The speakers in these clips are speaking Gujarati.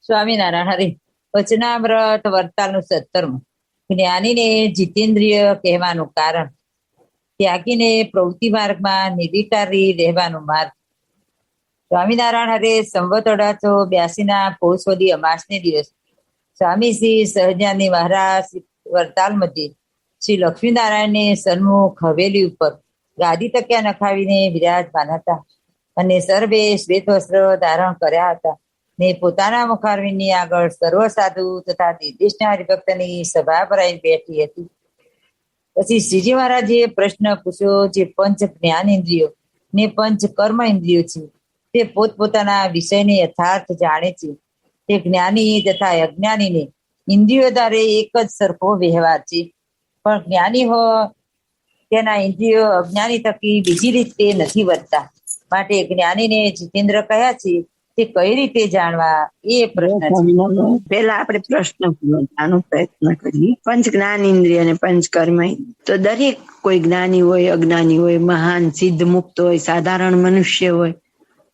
સ્વામિનારાયણ હરે. વચનામૃત વર્તાલનું 17મું. જ્ઞાનીને જીતેન્દ્રિય કહેવાનું કારણ. ત્યાગીને પ્રવૃત્તિ માર્ગમાં નિર્વિકારી રહેવાનું માર્ગ. સ્વામિનારાયણ હરે. સંવત 1882 પૌષ વદી અમાસને દિવસ સ્વામી શ્રી સહજાનંદ મહારાજ વરતાલ મધ્યે શ્રી લક્ષ્મીનારાયણને સન્મુખ હવેલી ઉપર ગાદી તકિયા નખાવીને વિરાજમાન હતા અને સર્વે શ્વેત વસ્ત્ર ધારણ કર્યા હતા ને પોતાના મુખારવિંદની આગળ સર્વ સાધુ તથા નિર્દિષ્ટ હરિભક્તની સભા ભરાઈ બેઠી હતી. પછી શ્રીજી મહારાજે પ્રશ્ન પૂછ્યો, જે પંચ જ્ઞાન ઇન્દ્રિયો ને પંચ કર્મ ઇન્દ્રિયો છે તે પોતપોતાના વિષયને યથાર્થ જાણે છે. તે જ્ઞાની તથા અજ્ઞાનીને ઇન્દ્રિયો દ્વારા એક જ સરખો વ્યવહાર છે, પણ જ્ઞાની હો તેના ઇન્દ્રિયો અજ્ઞાની થકી બીજી રીતે નથી વર્તતા. માટે જ્ઞાનીને જીતેન્દ્ર કહ્યા છે તે કઈ રીતે જાણવા, એ પ્રશ્ન. પેલા આપણે પ્રશ્ન પૂછવાનો પ્રયત્ન કરીએ. પંચ જ્ઞાન ઇન્દ્રિય અને પંચ કર્મ. તો દરેક કોઈ જ્ઞાની હોય, અજ્ઞાની હોય, મહાન સિદ્ધ મુક્ત હોય, સાધારણ મનુષ્ય હોય,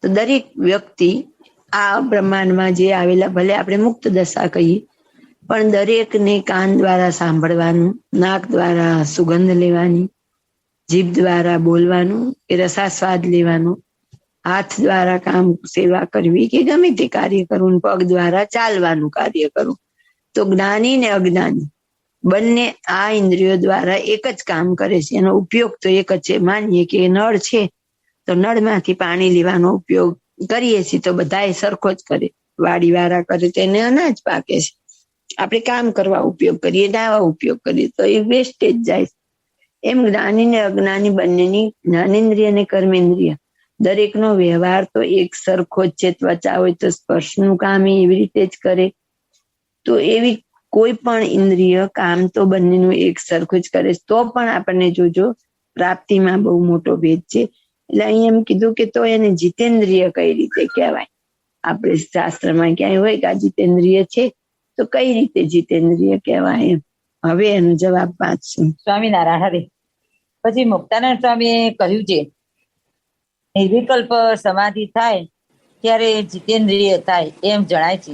તો દરેક વ્યક્તિ આ બ્રહ્માંડમાં જે આવેલા, ભલે આપણે મુક્ત દશા કહીએ, પણ દરેકને કાન દ્વારા સાંભળવાનું, નાક દ્વારા સુગંધ લેવાની, જીભ દ્વારા બોલવાનું કે રસાસ્વાદ લેવાનું, હાથ દ્વારા કામ સેવા કરવી કે ગમે તે કાર્ય કરવું, પગ દ્વારા ચાલવાનું કાર્ય કરવું. તો જ્ઞાની ને અજ્ઞાની બંને આ ઇન્દ્રિયો દ્વારા એક જ કામ કરે છે. એનો ઉપયોગ તો એક જ છે. માનીએ કે નળ છે તો નળમાંથી પાણી લેવાનો ઉપયોગ કરીએ છીએ, તો બધા સરખો જ કરે. વાડી વાળા કરે તો એને અનાજ પાકે છે. આપણે કામ કરવા ઉપયોગ કરીએ, નાવા ઉપયોગ કરીએ તો એ વેસ્ટેજ જાય. એમ જ્ઞાની ને અજ્ઞાની બંનેની જ્ઞાનેન્દ્રિય અને કર્મેન્દ્રિય દરેકનો વ્યવહાર તો એક સરખો જ છે. ત્વચા હોય તો સ્પર્શનું કામ એવી રીતે જ કરે. તો એવી કોઈ પણ ઇન્દ્રિય કામ તો બંનેનું એક સરખું જ કરે. તો પણ આપણને જોજો પ્રાપ્તિમાં બહુ મોટો ભેદ છે. એટલે અહીં એમ કીધું કે તો એને જીતેન્દ્રિય કઈ રીતે કહેવાય. આપણે શાસ્ત્રમાં ક્યાંય હોય કે આ જીતેન્દ્રિય છે, તો કઈ રીતે જીતેન્દ્રિય કહેવાય એમ. હવે એનો જવાબ વાંચશું. સ્વામિનારાયણ હરે. પછી મુક્તાનંદ સ્વામીએ કહ્યું છે, નિર્વિકલ્પ સમાધિ થાય ત્યારે જીતેન્દ્રિય થાય એમ જણાય છે.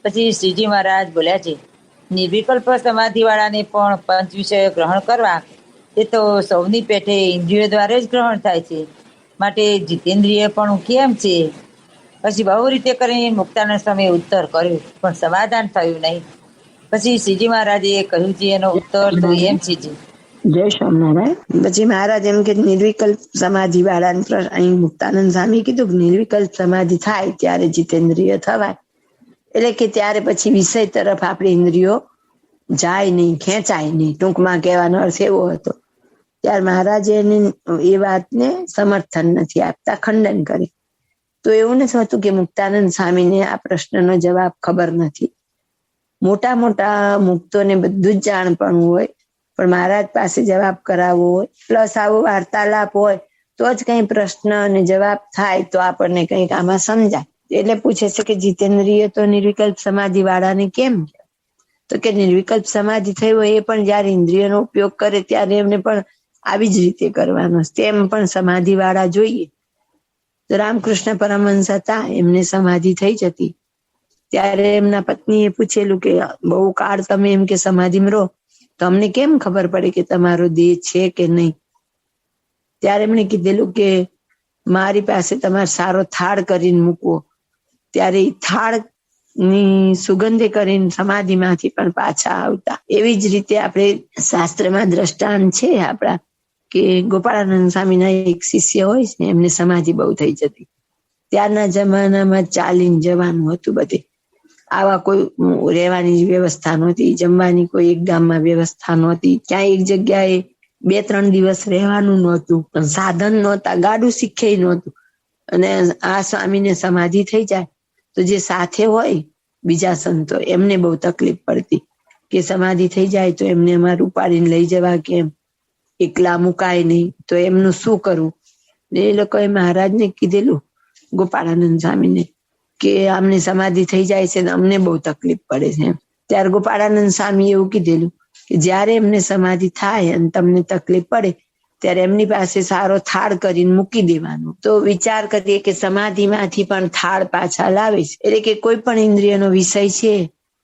પછી શ્રીજી મહારાજ બોલ્યા છે, નિર્વિકલ્પ સમાધિ વાળાને પણ પંચ વિષય ગ્રહણ કરવા એ તો સૌની પેઠે ઇન્દ્રિયો દ્વારા જ ગ્રહણ થાય છે. માટે જીતેન્દ્રિય પણ કેમ છે? પછી બહુ રીતે કરીને મુક્તાનંદ સ્વામીએ ઉત્તર કર્યો, પણ સમાધાન થયું નહીં. પછી શ્રીજી મહારાજે કહ્યું છે એનો ઉત્તર તો એમ છે. જય સ્વામિનારાયણ. પછી મહારાજ એમ કે નિર્વિકલ્પ સમાધિ વાળા અહીં મુક્તાનંદ સ્વામી કીધું કે નિર્વિકલ્પ સમાધિ થાય ત્યારે જીતેન્દ્રિય થવાય. એટલે કે ત્યારે પછી વિષય તરફ આપણે ઇન્દ્રિયો જાય નહીં, ખેંચાય નહીં. ટૂંકમાં કહેવાનો અર્થ એવો હતો. ત્યારે મહારાજે એ વાતને સમર્થન નથી આપતા, ખંડન કરે. તો એવું નથી હોતું કે મુક્તાનંદ સ્વામીને આ પ્રશ્નનો જવાબ ખબર નથી. મોટા મોટા મુક્તોને બધું જ જાણપણું હોય, પણ મહારાજ પાસે જવાબ કરાવવો હોય, પ્લસ આવો વાર્તાલાપ હોય, તો જ કઈ પ્રશ્ન અને જવાબ થાય, તો આપણને કંઈક આમાં સમજાય. એટલે પૂછે છે કે જીતેન્દ્રિય તો નિર્વિકલ્પ સમાધિ વાળાને કેમ? તો કે નિર્વિકલ્પ સમાધિ થઈ હોય એ પણ જયારે ઇન્દ્રિયનો ઉપયોગ કરે ત્યારે એમને પણ આવી જ રીતે કરવાનો, તેમ પણ સમાધિ વાળા જોઈએ. તો રામકૃષ્ણ પરમહંસ હતા, એમને સમાધિ થઈ જતી. ત્યારે એમના પત્નીએ પૂછેલું કે બહુ કાળ તમે એમ કે સમાધિમાં રહો, તો અમને કેમ ખબર પડે કે તમારો દેહ છે કે નહીં? ત્યારે એમણે કીધેલું કે મારી પાસે તમારે સારો થાળ કરીને મૂકવો. ત્યારે એ થાળ ની સુગંધે કરીને સમાધિમાંથી પણ પાછા આવતા. એવી જ રીતે આપણે શાસ્ત્રમાં દ્રષ્ટાંત છે આપણા કે ગોપાળાનંદ સ્વામીના એક શિષ્ય હોય છે, એમને સમાધિ બહુ થઈ જતી. ત્યારના જમાનામાં ચાલીને જવાનું હતું બધે. આવા કોઈ રહેવાની વ્યવસ્થા નહોતી, જમવાની કોઈ એક ગામમાં વ્યવસ્થા નહોતી, ક્યાંય એક જગ્યાએ 2-3 દિવસ રહેવાનું નહોતું, પણ સાધન નહોતા, ગાડું શીખે નહોતું. અને આ સ્વામીને સમાધિ થઈ જાય તો જે સાથે હોય બીજા સંતો, એમને બહુ તકલીફ પડતી કે સમાધિ થઈ જાય તો એમને અમારે ઉપાડીને લઈ જવા, કેમ એકલા મુકાય નહીં, તો એમનું શું કરવું? એ લોકોએ મહારાજને કીધેલું, ગોપાળાનંદ સ્વામીને, કે અમને સમાધિ થઈ જાય છે ને અમને બહુ તકલીફ પડે છે. ત્યારે ગોપાળાનંદ સ્વામી એવું કીધેલું કે જયારે એમને સમાધિ થાય અને તમને તકલીફ પડે ત્યારે એમની પાસે સારો થાળ કરીને મૂકી દેવાનો. તો વિચાર કરીએ કે સમાધિમાંથી પણ થાળ પાછા લાવે છે, એટલે કે કોઈ પણ ઇન્દ્રિયનો વિષય છે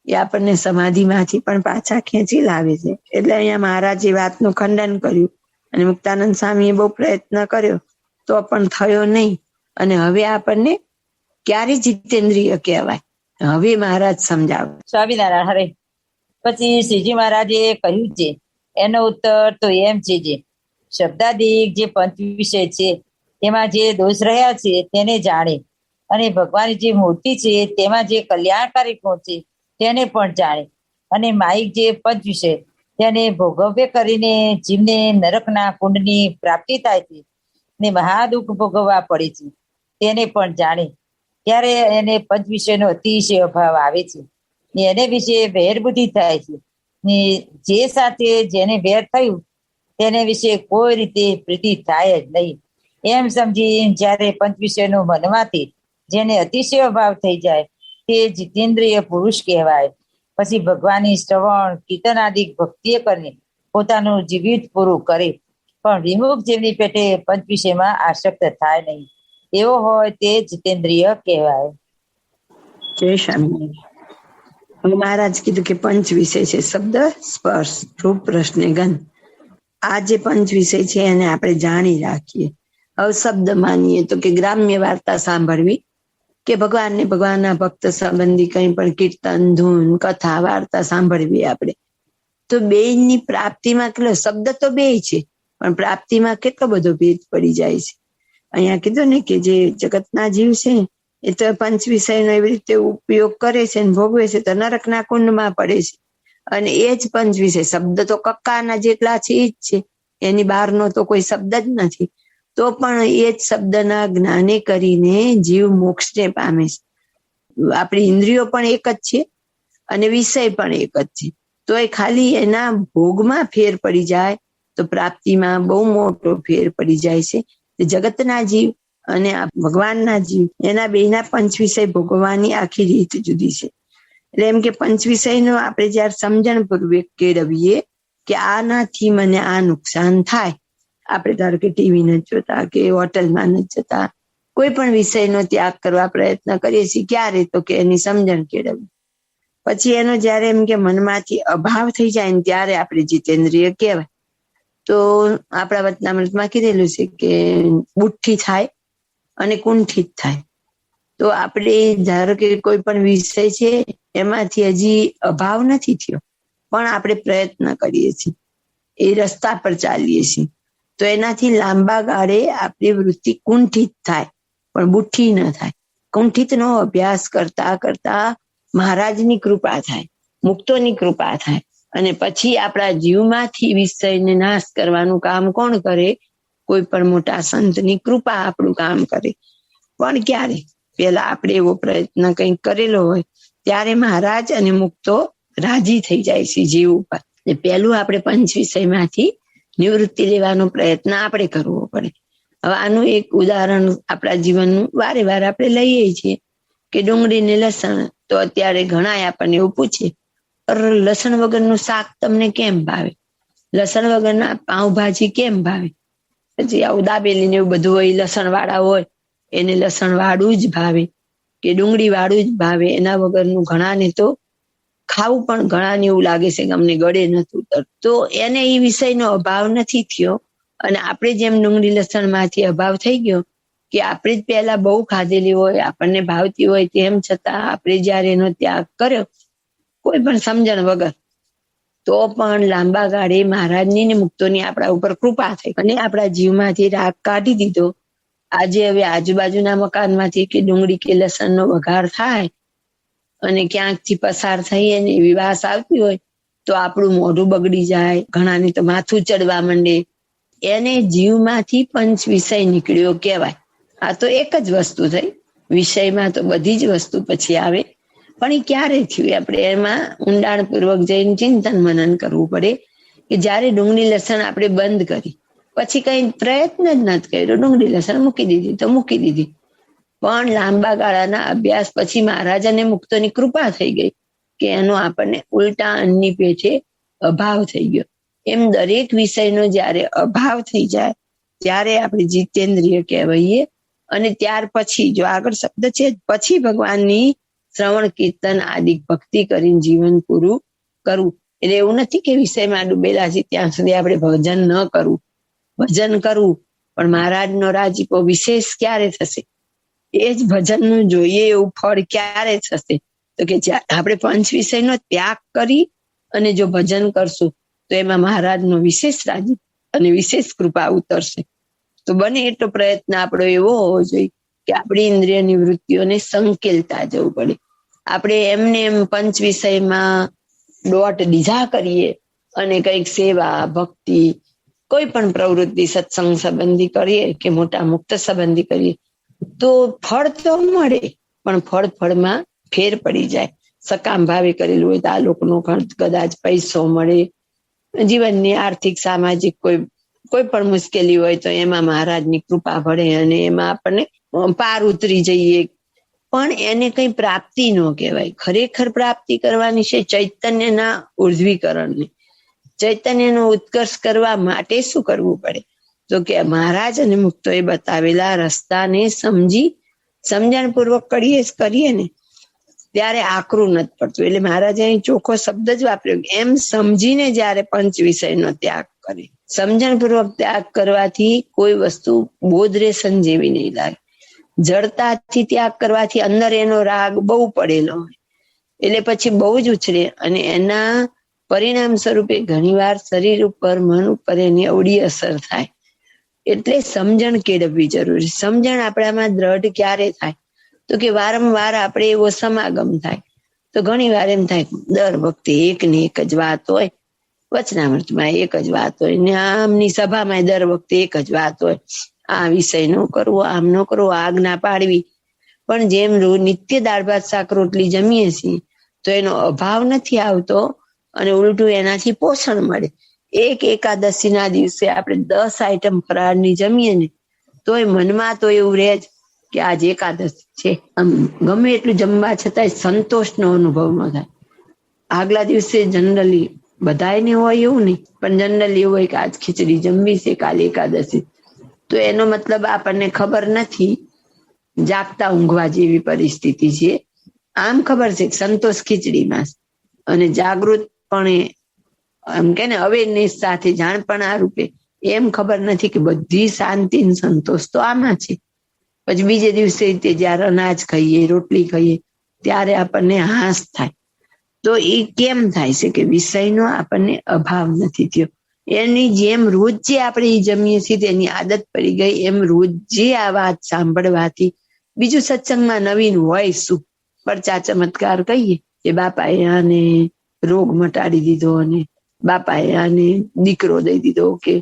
એ આપણને સમાધિમાંથી પણ પાછા ખેંચી લાવે છે. એટલે અહીંયા મહારાજે વાતનું ખંડન કર્યું અને મુક્તાનંદ સ્વામીએ બહુ પ્રયત્ન કર્યો તો પણ થયો નહીં. અને હવે આપણને ક્યારે જીતેન્દ્રિય કહેવાય, હવે મહારાજ સમજાવે. સ્વામિનારાયણ હરે. પછી શ્રીજી મહારાજે કહ્યું છે એનો ઉત્તર તો એમ છે, જે શબ્દાદિક જે પંચ વિષય છે તેમાં જે દોષ રહ્યા છે તેને જાણે, અને ભગવાનની જે મૂર્તિ છે તેમાં જે કલ્યાણકારી ગુણ છે તેને પણ જાણે, અને માઇક જે પંચ વિષય તેને ભોગવ્ય કરીને જીવને નરકના કુંડની પ્રાપ્તિ થાય છે ને મહાદુઃખ ભોગવવા પડે છે તેને પણ જાણે. ત્યારે એને પંચ વિષયનો અતિશય અભાવ આવે છે ને એને વિશે વેર બુદ્ધિ થાય છે ને જે સાથે જેને વેર થયું તેને વિશે કોઈ રીતે પ્રીતિ થાય જ નહીં. એમ સમજી જ્યારે પંચ વિષયનું મનમાંથી જેને અતિશય અભાવ થઈ જાય તે જીતેન્દ્રિય પુરુષ કહેવાય. પછી ભગવાનની શ્રવણ કીર્તન આદિ ભક્તિએ કરીને પોતાનું જીવિત પૂરું કરે, પણ વિમુખ જેમની પેટે પંચ વિષયમાં આસક્ત થાય નહીં, એવો હોય તે જીતેન્દ્રિય કહેવાય. જય સ્વામિનારાયણ. હવે મહારાજ કીધું કે પંચ વિષય છે, શબ્દ, સ્પર્શ, રૂપ, રસ ને ગંધ. આ જે પંચ વિષય છે એને આપણે જાણી રાખીએ. હવે શબ્દ માનીએ તો કે ગ્રામ્ય વાર્તા સાંભળવી, કે ભગવાનને ભગવાનના ભક્ત સંબંધી કંઈ પણ કીર્તન, ધૂન, કથા, વાર્તા સાંભળવી આપણે. તો બેયની પ્રાપ્તિમાં કેટલો, શબ્દ તો બેય છે પણ પ્રાપ્તિમાં કેટલો બધો ભેદ પડી જાય છે. અહીંયા કીધું ને કે જે જગતના જીવ છે એ તો પંચ વિષયનો એવી રીતે ઉપયોગ કરે છે ને ભોગવે છે તો નરકના કુંડમાં પડે છે. અને એ જ પંચ વિષય, શબ્દ તો કક્કાના જેટલા છે એ જ છે, એની બહારનો તો કોઈ શબ્દ જ નથી. તો પણ એ જ શબ્દના જ્ઞાને કરીને જીવ મોક્ષને પામે છે. આપણી ઇન્દ્રિયો પણ એક જ છે અને વિષય પણ એક જ છે. તો એ ખાલી એના ભોગમાં ફેર પડી જાય તો પ્રાપ્તિમાં બહુ મોટો ફેર પડી જાય છે. જગતના જીવ અને ભગવાનના જીવ એના બેના પંચ વિષય ભોગવવાની આખી રીત જુદી છે. એટલે એમ કે પંચ વિષયનો આપણે જયારે સમજણપૂર્વક કેળવીએ કે આનાથી મને આ નુકસાન થાય, આપણે ધારો કે ટીવી નથી જોતા કે હોટલમાં નથી જતા, કોઈ પણ વિષયનો ત્યાગ કરવા પ્રયત્ન કરીએ છીએ, ક્યારે તો કે એની સમજણ કેળવવી. પછી એનો જયારે એમ કે મનમાંથી અભાવ થઈ જાય ને ત્યારે આપણે જીતેન્દ્રિય કહેવાય. તો આપણા વચનામૃતમાં કીધેલું છે કે બુઠ્ઠી થાય અને કુંઠિત થાય. તો આપણે ધારો કે કોઈ પણ વિષય છે એમાંથી હજી અભાવ નથી થયો પણ આપણે પ્રયત્ન કરીએ છીએ, એ રસ્તા પર ચાલીએ છીએ, તો એનાથી લાંબા ગાળે આપણી વૃત્તિ કુંઠિત થાય પણ બુઠ્ઠી ન થાય. કુંઠિતનો અભ્યાસ કરતા કરતા મહારાજની કૃપા થાય, મુક્તોની કૃપા થાય, અને પછી આપણા જીવમાંથી વિષયને નાશ કરવાનું કામ કોણ કરે? કોઈ પણ મોટા સંતની કૃપા આપણું કામ કરે. પણ ક્યારે? પેલા આપણે એવો પ્રયત્ન કંઈક કરેલો હોય ત્યારે મહારાજ અને મુક્તો રાજી થઈ જાય છે જીવ ઉપર. પેલું આપણે પંચ વિષયમાંથી નિવૃત્તિ લેવાનો પ્રયત્ન આપણે કરવો પડે. હવે આનું એક ઉદાહરણ આપણા જીવનનું વારે વારે આપણે લઈએ છીએ કે ડુંગળી ને લસણ. તો અત્યારે ઘણા આપણને એવું પૂછે, લસણ વગરનું શાક તમને કેમ ભાવે? લસણ વગરના પાઉંભાજી કેમ ભાવે? પછી આવું દાબેલી ને એવું બધું હોય, લસણ વાળા હોય એને લસણ વાળું જ ભાવે કે ડુંગળી વાળું જ ભાવે. એના વગરનું ઘણાને તો ખાવું પણ ઘણાને એવું લાગે છે કે અમને ગળે નથી ઉતરતું. તો એને એ વિષયનો અભાવ નથી થયો, અને આપણે જેમ ડુંગળી લસણ માંથી અભાવ થઈ ગયો કે આપણે જ પહેલા બહુ ખાધેલી હોય, આપણને ભાવતી હોય, તેમ છતાં આપણે જયારે એનો ત્યાગ કર્યો કોઈ પણ સમજણ વગર, તો પણ લાંબા ગાળે મહારાજની ને મુક્તોની આપણા ઉપર કૃપા થઈ અને આપણા જીવમાંથી રાગ કાઢી દીધો. આજે હવે આજુબાજુના મકાનમાંથી કે ડુંગળી કે લસણનો વઘાર થાય અને ક્યાંકથી પસાર થઈએ ને એવી વાસ આવતી હોય તો આપણું મોઢું બગડી જાય, ઘણાને તો માથું ચડવા માંડે. એને જીવમાંથી પંચ વિષય નીકળ્યો કહેવાય. આ તો એક જ વસ્તુ થઈ, વિષયમાં તો બધી જ વસ્તુ પછી આવે. પણ એ ક્યારે થયું? આપણે એમાં ઊંડાણપૂર્વક જઈને ચિંતન મનન કરવું પડે કે જયારે ડુંગળી લસણ આપણે બંધ કરી, પછી કઈ પ્રયત્ન જ નથી કર્યો, ડુંગળી લસણ મૂકી દીધી તો મૂકી દીધી. પણ લાંબા ગાળાના અભ્યાસ પછી મહારાજ અને મુક્તોની કૃપા થઈ ગઈ કે એનો આપણને ઉલટા અન્ની પેઠે અભાવ થઈ ગયો. એમ દરેક વિષયનો જયારે અભાવ થઈ જાય ત્યારે આપણે જીતેન્દ્રિય કહેવાઈએ. અને ત્યાર પછી જો આગળ શબ્દ છે પછી ભગવાનની શ્રવણ કીર્તન આદિ ભક્તિ કરીને જીવન પૂરું કરવું. એટલે એવું નથી કે વિષયમાં ડૂબેલા છે ત્યાં સુધી આપણે ભજન ન કરવું, ભજન કરવું, પણ મહારાજનો રાજીપો વિશેષ ક્યારે થશે? એ જ ભજનનું જોઈએ એવું ફળ ક્યારે થશે? તો કે આપણે પંચ વિષયનો ત્યાગ કરી અને જો ભજન કરશું તો એમાં મહારાજનો વિશેષ રાજી અને વિશેષ કૃપા ઉતરશે. તો બને એટલો પ્રયત્ન આપણો એવો હોવો જોઈએ કે આપણી ઇન્દ્રિયની વૃત્તિઓને સંકેલતા જવું પડે. આપણે એમને એમ પંચ વિષયમાં દોટ દીધા કરીએ અને કંઈક સેવા ભક્તિ કોઈ પણ પ્રવૃત્તિ સત્સંગ સંબંધી કરીએ કે મોટા મુક્ત સંબંધી કરીએ તો ફળ તો મળે, પણ ફળમાં ફેર પડી જાય. સકામ ભાવે કરેલું હોય તો આ લોકોનો કદાચ પૈસો મળે, જીવનની આર્થિક સામાજિક કોઈ પણ મુશ્કેલી હોય તો એમાં મહારાજની કૃપા ભળે અને એમાં આપણને પાર ઉતરી જઈએ, પણ એને કઈ પ્રાપ્તિ ન કહેવાય. ખરેખર પ્રાપ્તિ કરવાની છે ચૈતન્યના ઉર્ધ્વીકરણની. ચૈતન્યનો ઉત્કર્ષ કરવા માટે શું કરવું પડે? તો કે મહારાજ અને મુક્તોએ બતાવેલા રસ્તાને સમજણપૂર્વક કરીએ ને ત્યારે આકરું નથી પડતું. એટલે મહારાજે અહીં ચોખ્ખો શબ્દ જ વાપર્યો, એમ સમજીને જયારે પંચ વિષયનો ત્યાગ કરે. સમજણપૂર્વક ત્યાગ કરવાથી કોઈ વસ્તુ બોધરેશન જેવી નહીં લાગે. જડતાથી ત્યાગ કરવાથી અંદર એનો રાગ બહુ પડેલો હોય એટલે પછી બહુ જ ઉછળે અને એના પરિણામ સ્વરૂપે ઘણીવાર શરીર ઉપર મન ઉપર એની અવળી અસર થાય. એટલે સમજણ કેળવવી જરૂરી. સમજણ આપણામાં દ્રઢ ક્યારે થાય? તો કે વારંવાર આપણે એવો સમાગમ થાય તો ઘણી વાર એમ થાય દર વખતે એક ને એક જ વાત હોય, વચનામૃતમાં એક જ વાત હોય ને આમની સભામાં દર વખતે એક જ વાત હોય, આ વિષય નો કરવો, આમ નો કરવો, આજ્ઞા પાડવી. પણ જેમ નિત્ય દાળ ભાત શાક રોટલી જમીએ છીએ તો એનો અભાવ નથી આવતો અને ઉલટું એનાથી પોષણ મળે. એક એકાદશીના દિવસે આપણે 10 આઈટમ ફરાળની જમીએ ને તોય મનમાં તો એવું રહે જ કે આજ એકાદશી છે. આમ ગમે એટલું જમવા છતાંય સંતોષનો અનુભવ ન થાય. આગલા દિવસે જનરલી બધાને હોય એવું નહીં, પણ જનરલી એવું હોય કે આજ ખીચડી જમવી છે, કાલે એકાદશી. તો એનો મતલબ આપણને ખબર નથી, જાગતા ઊંઘવા જેવી પરિસ્થિતિ છે. આમ ખબર છે કે સંતોષ ખીચડીમાં અને જાગૃતપણે એમ કે ને અવેરનેસ સાથે જાણપણા રૂપે એમ ખબર નથી કે બધી શાંતિ સંતોષ તો આમાં છે. પછી બીજે દિવસે જયારે અનાજ ખાઈએ, રોટલી ખાઈએ ત્યારે આપણને હાસ થાય. તો એ કેમ થાય છે કે વિષયનો આપણને અભાવ નથી થયો. એની જેમ રોજ જે આપણે જમીએ છીએ તેની આદત પડી ગઈ, એમ રોજ જે આ વાત સાંભળવાથી બીજું સત્સંગમાં નવીન હોય શું? પરચા ચમત્કાર કહીએ કે બાપાએ આને રોગ મટાડી દીધો અને બાપાએ આને દીકરો દઈ દીધો કે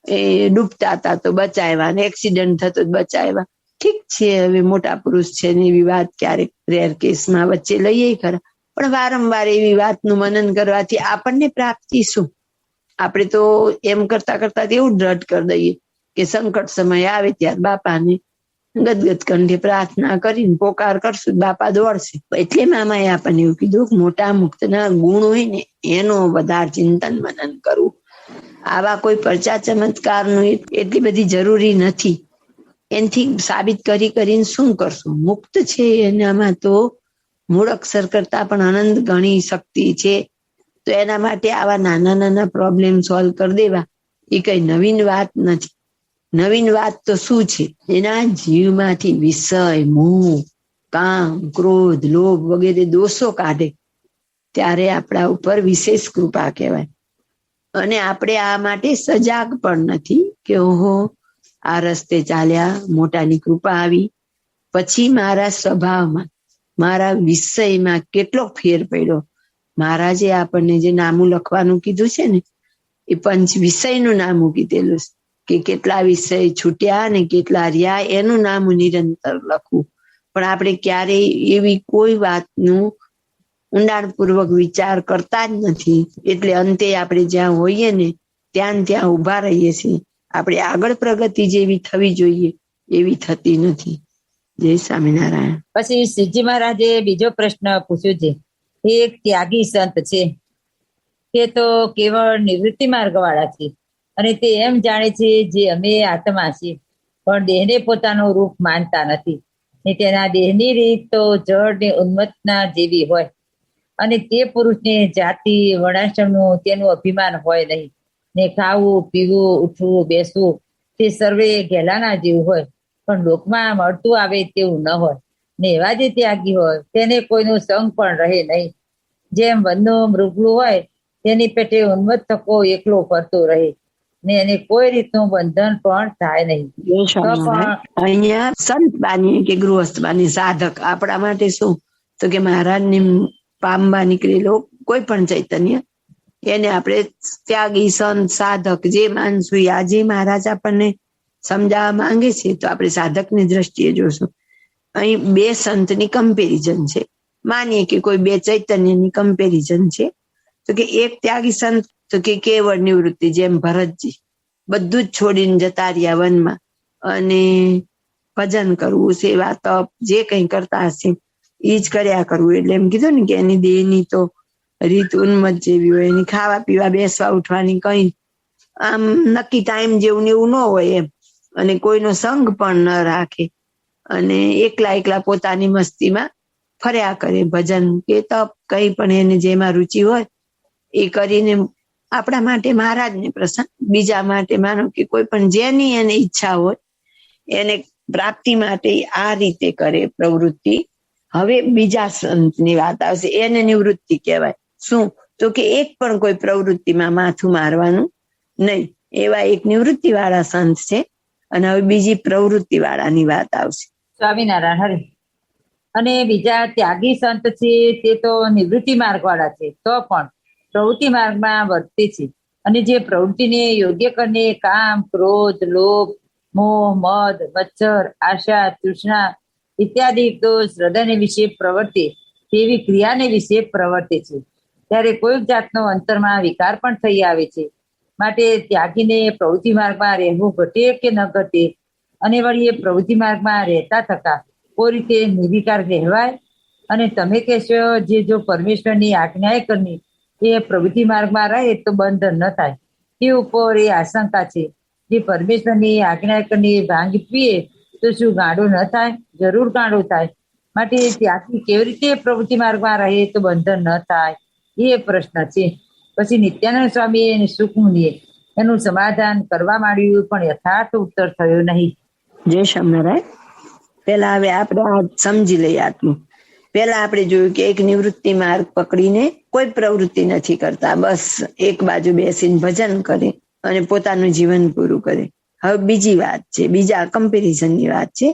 એ ડૂબતા હતા તો બચાવ્યા ને એક્સિડન્ટ થતો બચાવ્યા. ઠીક છે, હવે મોટા પુરુષ છે ને એવી વાત ક્યારેક રેર કેસમાં વચ્ચે લઈએ ખરા, પણ વારંવાર એવી વાતનું મનન કરવાથી આપણને પ્રાપ્તિ શું? આપણે તો એમ કરતા કરતા એવું દ્રઢ કરી દઈએ કે સંકટ સમય આવે ત્યારે બાપાને ગદગદ કંઠે પ્રાર્થના કરીને પોકાર કરશું, બાપા દોડશે. એટલે મામાએ આપણને એવું કીધું કે મોટા મુક્તના ગુણ હોય ને એનો વધારે ચિંતન મનન કરવું. આવા કોઈ પરચા ચમત્કારનું એટલી બધી જરૂરી નથી. એનાથી સાબિત કરીને શું કરશું? મુક્ત છે એનામાં તો મૂળ અક્ષર કરતા પણ અનંત ઘણી શક્તિ છે. તો એના માટે આવા નાના નાના પ્રોબ્લેમ સોલ્વ કરી દેવા એ કઈ નવીન વાત નથી. નવીન વાત તો શું છે? એના જીવમાંથી વિષય, મોહ, કામ, ક્રોધ, લોભ વગેરે દોષો કાઢે ત્યારે આપણા ઉપર વિશેષ કૃપા કહેવાય. અને આપણે આ માટે સજાગ પણ નથી કે ઓહો આ રસ્તે ચાલ્યા, મોટાની કૃપા આવી, પછી મારા સ્વભાવમાં મારા વિષયમાં કેટલો ફેર પડ્યો. મહારાજે આપણને જે નામું લખવાનું કીધું છે ને એ પંચ વિષયનું નામું કીધેલું કે કેટલા વિષય છૂટ્યા ને કેટલા રહ્યા એનું નામું નિરંતર લખવું. પણ આપણે ક્યારેય એવી કોઈ વાતનું ઊંડાણપૂર્વક વિચાર કરતા જ નથી. એટલે અંતે આપણે જ્યાં હોઈએ ને ત્યાં ઉભા રહીએ છીએ. આપણે આગળ પ્રગતિ જેવી થવી જોઈએ એવી થતી નથી. જય સ્વામિનારાયણ. પછી શ્રીજી મહારાજે બીજો પ્રશ્ન પૂછ્યો છે. એક ત્યાગી સંત છે, તે તો કેવળ નિવૃત્તિ માર્ગ વાળા છે, અને તે એમ જાણે છે જે અમે આત્મા છીએ, પણ દેહને પોતાનું રૂપ માનતા નથી. ને તેના દેહની રીત તો જળ ને ઉન્મત્તના જેવી હોય, અને તે પુરુષને જાતિ વર્ણાશ્રમનું તેનું અભિમાન હોય નહીં. ને ખાવું પીવું ઉઠવું બેસવું તે સર્વે ઘેલાના જેવું હોય, પણ લોકમાં મળતું આવે તેવું ન હોય. ને એવા જે ત્યાગી હોય તેને કોઈનો સંગ પણ રહે નહીં. જેમ વનનું મૃગલું હોય તેની પેટે ઉન્મત્ત થકો એકલો ફરતો રહે, ને એને કોઈ રીતનું બંધન પણ થાય નહીં. તો પણ અહીંયા સંત બાની કે ગૃહસ્થ બાની સાધક આપણા માટે શું, તો કે મહારાજની પામવા નીકળેલો કોઈ પણ ચૈતન્ય એને આપણે ત્યાગી સંત સાધક જે માનશું. આજે મહારાજ આપણને સમજાવવા માંગે છે તો આપણે સાધકની દ્રષ્ટિએ જોશું. અહીં બે સંતની કમ્પેરિઝન છે. માનીએ કે કોઈ બે ચૈતન્યની કમ્પેરિઝન છે, તો કે એક ત્યાગી સંત તો કે કેવળ નિવૃત્તિ, જેમ ભરતજી બધું જ છોડીને જતા રહ્યા વનમાં, અને ભજન કરવું, સેવા તપ જે કંઈ કરતા હશે એ જ કર્યા કરવું. એટલે એમ કીધું ને કે એની દેહની તો રીત ઉન્મત્ત જેવી હોય, એની ખાવા પીવા બેસવા ઉઠવાની કઈ આમ નક્કી ટાઈમ જેવું ને એવું ન હોય એમ, અને કોઈનો સંગ પણ ન રાખે, અને એકલા એકલા પોતાની મસ્તીમાં ફર્યા કરે. ભજન કે તપ કઈ પણ એને જેમાં રુચિ હોય એ કરીને આપણા માટે મહારાજને પ્રસન્ન, બીજા માટે માનો કે કોઈ પણ જેની એને ઈચ્છા હોય એને પ્રાપ્તિ માટે આ રીતે કરે પ્રવૃત્તિ. હવે બીજા સંતની વાત આવશે, એને નિવૃત્તિ કહેવાય. શું, તો કે એક પણ કોઈ પ્રવૃત્તિમાં માથું મારવાનું નહીં. એવા એક નિવૃત્તિ વાળા સંત છે. અને હવે બીજી પ્રવૃત્તિ વાળાની વાત આવશે. સ્વામિનારાયણ હરે. અને બીજા ત્યાગી સંત છે તે તો નિવૃત્તિ માર્ગ વાળા છે, તો પણ પ્રવૃત્તિ માર્ગમાં વર્તે છે. અને જે પ્રવૃત્તિને યોગ્ય કરીને કામ ક્રોધ લોભ મોહ મદ મચ્છર આશા તૃષ્ણા ઇત્યાદિ દોષ હૃદયને વિશે પ્રવર્તે તેવી ક્રિયાને વિશે પ્રવર્તે છે, ત્યારે કોઈક જાતનો અંતરમાં વિકાર પણ થઈ આવે છે. માટે ત્યાગીને પ્રવૃત્તિ માર્ગમાં રહેવું ઘટે કે ન ઘટે, અને વળી એ પ્રવૃત્તિ માર્ગમાં રહેતા થતા કોઈ રીતે નિર્વિકાર કહેવાય. અને તમે કહેશો જે જો પરમેશ્વરની આજ્ઞાએ કરની એ પ્રવૃત્તિ માર્ગમાં રહે તો બંધન ન થાય, તે ઉપર એ આશંકા છે. જે પરમેશ્વરની આજ્ઞા કરની ભાંગ પીએ તો શું ગાંડું ન થાય? જરૂર ગાંડું થાય. માટે ત્યાંથી કેવી રીતે પ્રવૃત્તિ માર્ગમાં રહે તો બંધન ન થાય, એ પ્રશ્ન છે. પછી નિત્યાનંદ સ્વામી અને સુખમુનિએ એનું સમાધાન કરવા માંડ્યું, પણ યથાર્થ ઉત્તર થયો નહીં. જય સ્વામિનારાયણ. પેલા હવે આપણે આ સમજી લઈએ આટલું. પેલા આપણે જોયું કે એક નિવૃત્તિ માર્ગ પકડીને કોઈ પ્રવૃત્તિ નથી કરતા, બસ એક બાજુ બેસીને ભજન કરે અને પોતાનું જીવન પૂરું કરે. હવે બીજી વાત છે, બીજા કમ્પેરિઝનની વાત છે,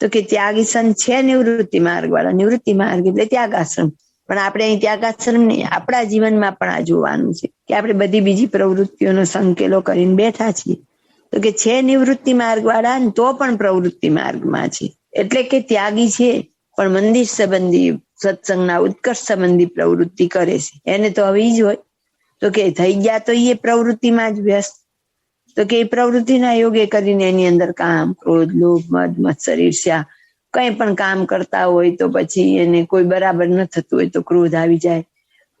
તો કે ત્યાગી સંત છે નિવૃત્તિ માર્ગ વાળા. નિવૃત્તિ માર્ગ એટલે ત્યાગાશ્રમ, પણ આપણે અહીં ત્યાગાશ્રમ નહીં, આપણા જીવનમાં પણ આ જોવાનું છે કે આપણે બધી બીજી પ્રવૃત્તિઓનો સંકેલો કરીને બેઠા છીએ. તો કે છે નિવૃત્તિ માર્ગ વાળા તો પણ પ્રવૃત્તિ માર્ગમાં છે, એટલે કે ત્યાગી છે પણ મંદિર સંબંધી સત્સંગના ઉત્કર્ષ સંબંધી પ્રવૃત્તિ કરે છે. એને તો હવે જ હોય, તો કે થઈ ગયા તો એ પ્રવૃત્તિમાં જ વ્યસ્ત. તો કે એ પ્રવૃત્તિના યોગે કરીને એની અંદર કામ ક્રોધ લોભ મદ મત્સર ઈર્ષ્યા કઈ પણ કામ કરતા હોય તો પછી એને કોઈ બરાબર ન થતું હોય તો ક્રોધ આવી જાય,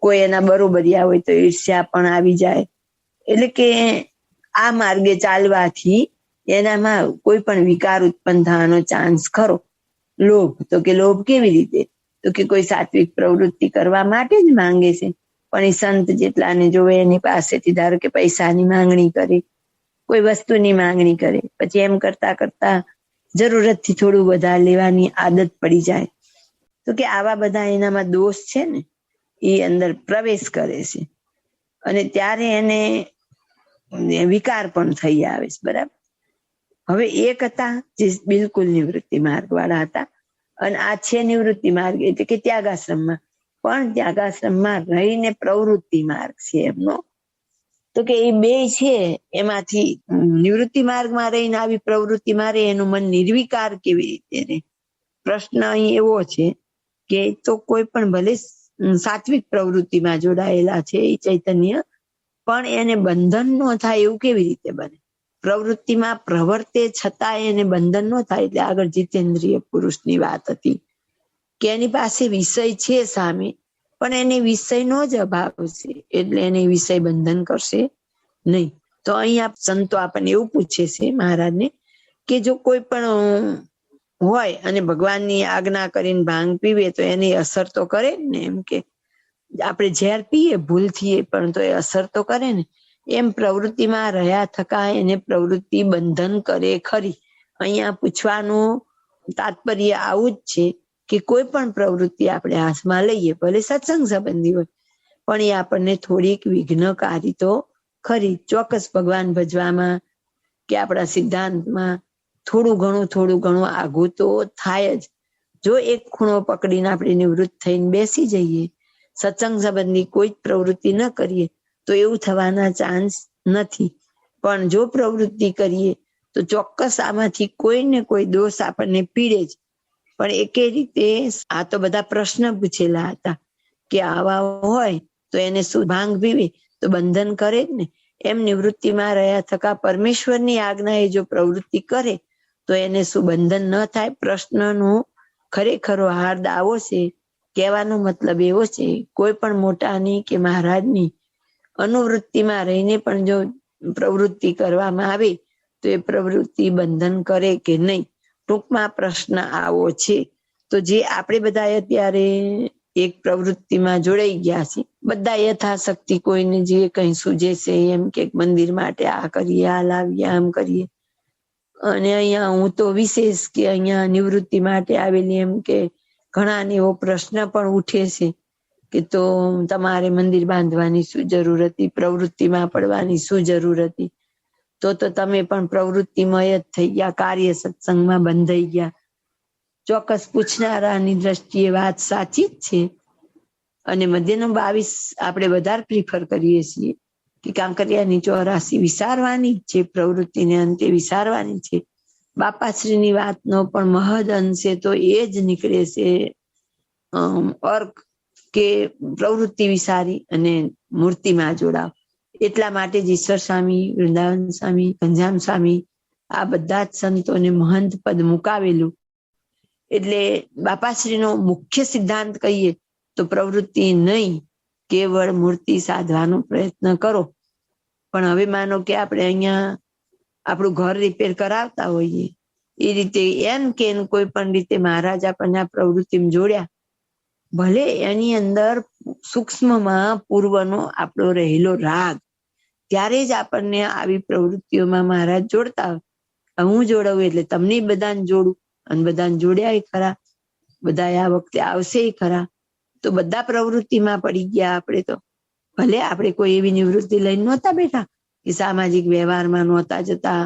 કોઈ એના બરોબરિયા હોય તો ઈર્ષ્યા પણ આવી જાય. એટલે કે આ માર્ગે ચાલવાથી એનામાં કોઈ પણ વિકાર ઉત્પન્ન થવાનો ચાન્સ ખરો. લોભ, તો કે લોભ કેવી રીતે, તો કે કોઈ સાત્વિક પ્રવૃત્તિ કરવા માટે જ માંગે છે, પણ એ સંત જેટલાને જોવે એની પાસેથી ધારો કે પૈસાની માંગણી કરે, કોઈ વસ્તુની માંગણી કરે, પછી એમ કરતા કરતા જરૂરતથી થોડું વધારે લેવાની આદત પડી જાય. તો કે આવા બધા એનામાં દોષ છે ને એ અંદર પ્રવેશ કરે છે, અને ત્યારે એને વિકાર પણ થઈ આવે છે. બરાબર. હવે એક હતા જે બિલકુલ નિવૃત્તિ માર્ગ વાળા હતા, અને આ છે નિવૃત્તિ માર્ગ એટલે કે ત્યાગાશ્રમમાં, પણ ત્યાગાશ્રમમાં રહીને પ્રવૃત્તિ માર્ગ છે એમનો. તો કે એ બે છે, એમાંથી નિવૃત્તિ માર્ગમાં રહીને આવી પ્રવૃત્તિ મારે એનું મન નિર્વિકાર કેવી રીતે રહે? પ્રશ્ન અહીં એવો છે કે તો કોઈ પણ ભલે સાત્વિક પ્રવૃત્તિમાં જોડાયેલા છે એ ચૈતન્ય, પણ એને બંધન ન થાય એવું કેવી રીતે બને? પ્રવૃત્તિમાં પ્રવર્તે છતાં એને બંધન ન થાય. એટલે આગળ જીતેન્દ્રિય પુરુષની વાત હતી કે એની પાસે વિષય છે સામે, પણ એને વિષયનો જ અભાવ છે, એટલે એને વિષય બંધન કરશે નહીં. તો અહીંયા સંતો આપણને એવું પૂછે છે મહારાજને કે જો કોઈ પણ હોય અને ભગવાનની આજ્ઞા કરીને ભાંગ પીવે તો એની અસર તો કરે ને, એમ કે આપણે ઝેર પીએ ભૂલથી પણ તો એ અસર તો કરે ને, એમ પ્રવૃત્તિમાં રહ્યા થકા એને પ્રવૃત્તિ બંધન કરે ખરી. અહીંયા પૂછવાનું તાત્પર્ય આવું જ છે કે કોઈ પણ પ્રવૃત્તિ આપણે હાથમાં લઈએ, ભલે સત્સંગ સંબંધી હોય, પણ એ આપણને થોડીક વિઘ્નકારી તો ખરી. ચોક્કસ ભગવાન ભજવામાં કે આપણા સિદ્ધાંતમાં થોડું ઘણું આઘું તો થાય જ. જો એક ખૂણો પકડીને આપણે નિવૃત્ત થઈને બેસી જઈએ, સત્સંગ સંબંધી કોઈ જ પ્રવૃત્તિ ન કરીએ તો એવું થવાના ચાન્સ નથી. પણ જો પ્રવૃત્તિ કરીએ તો ચોક્કસ આમાંથી કોઈ ને કોઈ દોષ આપણને પીડે જ. પણ એકે રીતે આ તો બધા પ્રશ્ન પૂછેલા હતા કે આવા હોય તો એને શું ભાંગ પીવી તો બંધન કરે જ ને, એમ નિવૃત્તિમાં રહ્યા થકા પરમેશ્વરની આજ્ઞાએ જો પ્રવૃત્તિ કરે તો એને શું બંધન ન થાય? પ્રશ્નનો ખરેખરો હાર્દ આવો છે. કહેવાનો મતલબ એવો છે, કોઈ પણ મોટાની કે મહારાજની અનુવૃત્તિમાં રહીને પણ જો પ્રવૃત્તિ કરવામાં આવે તો એ પ્રવૃત્તિ બંધન કરે કે નહીં? ટૂંકમાં પ્રશ્ન આવો છે. તો જે આપણે બધા અત્યારે એક પ્રવૃત્તિમાં જોડાઈ ગયા છે, બધા યથાશક્તિ કોઈને જે કઈ સૂજે છે એમ કે મંદિર માટે આ કરીએ, આ લાવીએ, આમ કરીએ. અને અહીંયા હું તો વિશેષ કે અહીંયા નિવૃત્તિ માટે આવેલી એમ કે ઘણાને એવો પ્રશ્ન પણ ઉઠે છે કે તો તમારે મંદિર બાંધવાની શું જરૂર હતી, પ્રવૃત્તિમાં પડવાની શું જરૂર હતી? તો તમે પણ પ્રવૃત્તિમય જ થઈ ગયા, કાર્ય સત્સંગમાં બંધાઈ ગયા. ચોક્કસ પૂછનારાની દ્રષ્ટિએ વાત સાચી જ છે. અને મધ્યનો 22 આપણે વધારે પ્રિફર કરીએ છીએ કે કાંકરિયાની 84 વિસારવાની છે, પ્રવૃત્તિને અંતે વિસારવાની છે. બાપાશ્રીની વાતનો પણ મહદ અંશે તો એ જ નીકળે છે અર્ક કે પ્રવૃત્તિ વિસારી અને મૂર્તિમાં જોડાવ. એટલા માટે જ ઈશ્વર સ્વામી, વૃંદાવન સ્વામી, ઘનશ્યામ સ્વામી આ બધા જ સંતોને મહંત પદ મુકાવેલું. એટલે બાપાશ્રીનો મુખ્ય સિદ્ધાંત કહીએ તો પ્રવૃત્તિ નહીં, કેવળ મૂર્તિ સાધવાનો પ્રયત્ન કરો. પણ હવે માનો કે આપણે અહીંયા આપણું ઘર રિપેર કરાવતા હોઈએ, એ રીતે એમ કે કોઈ પણ રીતે મહારાજ આપણને આ પ્રવૃત્તિમાં જોડ્યા, ભલે એની અંદર સૂક્ષ્મમાં પૂર્વનો આપણો રહેલો રાગ, ત્યારે જ આપણને આવી પ્રવૃત્તિઓમાં મહારાજ જોડતા હોય. હું જોડાવું એટલે તમને બધાને જોડું, અને બધાને જોડ્યા ખરા, બધા આ વખતે આવશે ખરા. તો બધા પ્રવૃત્તિમાં પડી ગયા આપણે તો. ભલે આપણે કોઈ એવી નિવૃત્તિ લઈને નહોતા બેઠા કે સામાજિક વ્યવહારમાં નહોતા જતા,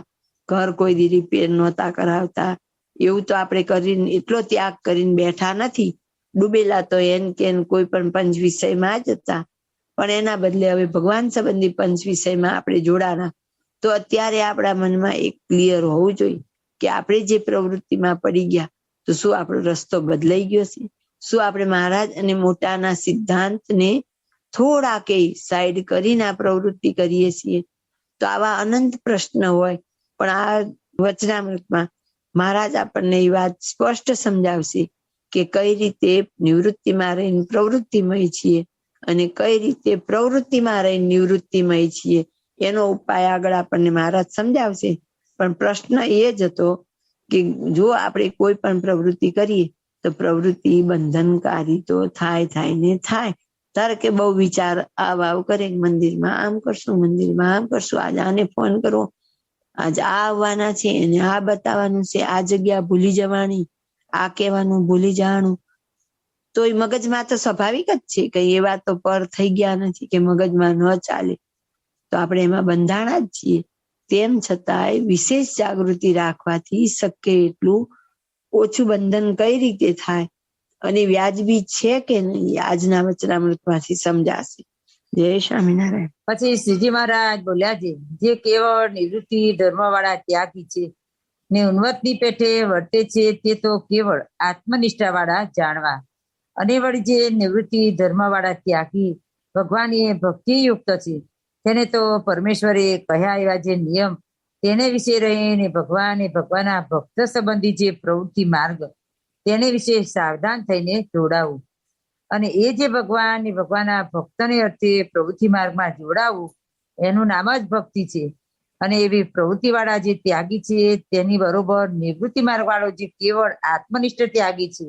ઘર કોઈ દી રિપેર નહોતા કરાવતા, એવું તો આપણે કરીને એટલો ત્યાગ કરીને બેઠા નથી. ડૂબેલા તો એન કે કોઈ પણ પંચ વિષયમાં જ હતા, પણ એના બદલે હવે ભગવાન સંબંધી પંચ વિષયમાં આપણે જોડાના. તો અત્યારે આપણા મનમાં એક ક્લિયર હોવું જોઈએ કે આપણે જે પ્રવૃત્તિમાં પડી ગયા તો શું આપણો રસ્તો બદલાઈ ગયો છે? શું આપણે મહારાજ અને મોટાના સિદ્ધાંતને થોડા કે સાઈડ કરીને આ પ્રવૃત્તિ કરીએ છીએ? તો આવા અનંત પ્રશ્ન હોય, પણ આ વચનામૃતમાં મહારાજ આપણને એ વાત સ્પષ્ટ સમજાવશે કે કઈ રીતે નિવૃત્તિમાં રહીને પ્રવૃત્તિમય છીએ અને કઈ રીતે પ્રવૃત્તિમાં રહીને નિવૃત્તિમય છીએ. એનો ઉપાય આગળ આપણને મહારાજ સમજાવશે. પણ પ્રશ્ન એ જ હતો કે જો આપણે કોઈ પણ પ્રવૃત્તિ કરીએ તો પ્રવૃત્તિ બંધનકારી તો થાય ને થાય. ધારો કે બહુ વિચાર આવ કરે, મંદિરમાં આમ કરશું, મંદિરમાં આમ કરશું, આજે આને ફોન કરવો, આજે આ આવવાના છે અને આ બતાવવાનું છે, આ જગ્યા ભૂલી જવાની, આ કહેવાનું ભૂલી જવાનું. તો એ મગજમાં તો સ્વાભાવિક જ છે, કઈ એવા તો પર થઈ ગયા નથી કે મગજમાં ન ચાલે. તો આપણે એમાં બંધાણા જ છીએ. તેમ છતાંય વિશેષ જાગૃતિ રાખવાથી શક્ય એટલું ઓછું બંધન કઈ રીતે થાય અને વ્યાજબી છે કે નહીં, આજના વચનામૃતમાંથી સમજાશે. જય સ્વામિનારાયણ. પછી શ્રીજી મહારાજ બોલ્યા છે, જે કેવળ નિવૃત્તિ ધર્મ વાળા ત્યાગી છે ને ઉન્નતની પેઠે વર્તે છે, તે તો કેવળ આત્મનિષ્ઠા વાળા જાણવા. અને વળી જે નિવૃત્તિ ધર્મ વાળા ત્યાગી ભગવાન એ ભક્તિ યુક્ત છે, તેને તો પરમેશ્વરે કહ્યા એવા જે નિયમ તેને વિશે રહીને ભગવાનના ભક્ત સંબંધી જે પ્રવૃત્તિ માર્ગ તેને વિશે સાવધાન થઈને જોડાવું. અને એ જે ભગવાનના ભક્તને અર્થે પ્રવૃત્તિ માર્ગમાં જોડાવું એનું નામ જ ભક્તિ છે. અને એવી પ્રવૃત્તિ વાળા જે ત્યાગી છે તેની બરોબર નિવૃત્તિ માર્ગ વાળો જે કેવળ આત્મનિષ્ઠ ત્યાગી છે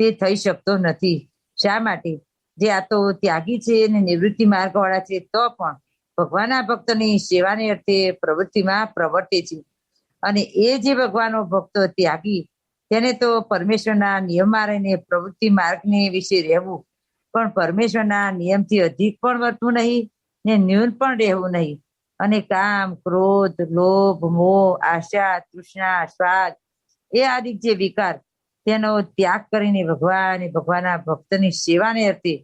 તે થઈ શકતો નથી. શા માટે? જે આ તો ત્યાગી છે અને નિવૃત્તિ માર્ગ વાળા છે તો પણ ભગવાનના ભક્તની સેવાને અર્થે પ્રવૃત્તિમાં પ્રવર્તે છે. અને એ જે ભગવાનનો ભક્ત ત્યાગી તેને તો પરમેશ્વરના નિયમમાં રહીને પ્રવૃત્તિ માર્ગને વિશે રહેવું, પણ પરમેશ્વરના નિયમથી અધિક પણ વર્તવું નહીં ને ન્યૂન પણ રહેવું નહીં. અને કામ, ક્રોધ, લોભ, મોહ, આશા, તૃષ્ણા, સ્વાદ એ આદિ જે વિકાર તેનો ત્યાગ કરીને ભગવાનના ભક્તની સેવાને અર્થે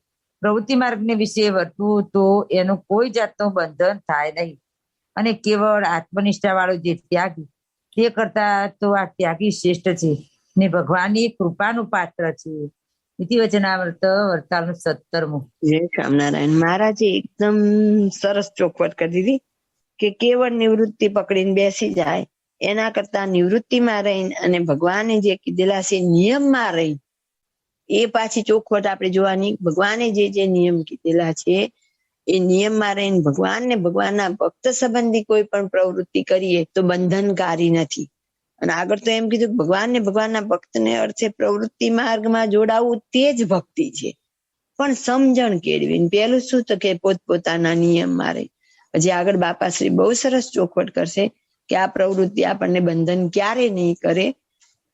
પ્રવૃત્તિ માર્ગને વિશે વર્તવું તો એનું કોઈ જાતનું બંધન થાય નહીં. અને કેવળ આત્મનિષ્ઠા વાળો જે ત્યાગી તે કરતા તો આ ત્યાગી શ્રેષ્ઠ છે ને ભગવાનની કૃપાનું પાત્ર છે. ઇતિ વચનામૃત વરતાલનું 17મું. જય સ્વામિનારાયણ. મહારાજે એકદમ સરસ ચોખવટ કરી દીધી કે કેવળ નિવૃત્તિ પકડીને બેસી જાય એના કરતા નિવૃત્તિમાં રહીને અને ભગવાને જે કીધેલા છે નિયમમાં રહી એ પાછી ચોખવટ આપણે જોવાની. ભગવાને જે નિયમ કીધેલા છે એ નિયમમાં રહીને ભગવાનના ભક્ત સંબંધી કોઈ પણ પ્રવૃત્તિ કરીએ તો બંધનકારી નથી. અને આગળ તો એમ કીધું ભગવાનના ભક્તને અર્થે પ્રવૃત્તિ માર્ગમાં જોડાવું તે જ ભક્તિ છે, પણ સમજણ કેળવીને. પેલું શું તો કે પોતપોતાના નિયમમાં રહી. હજી આગળ બાપાશ્રી બહુ સરસ ચોખવટ કરશે કે આ પ્રવૃત્તિ આપણને બંધન ક્યારે નહીં કરે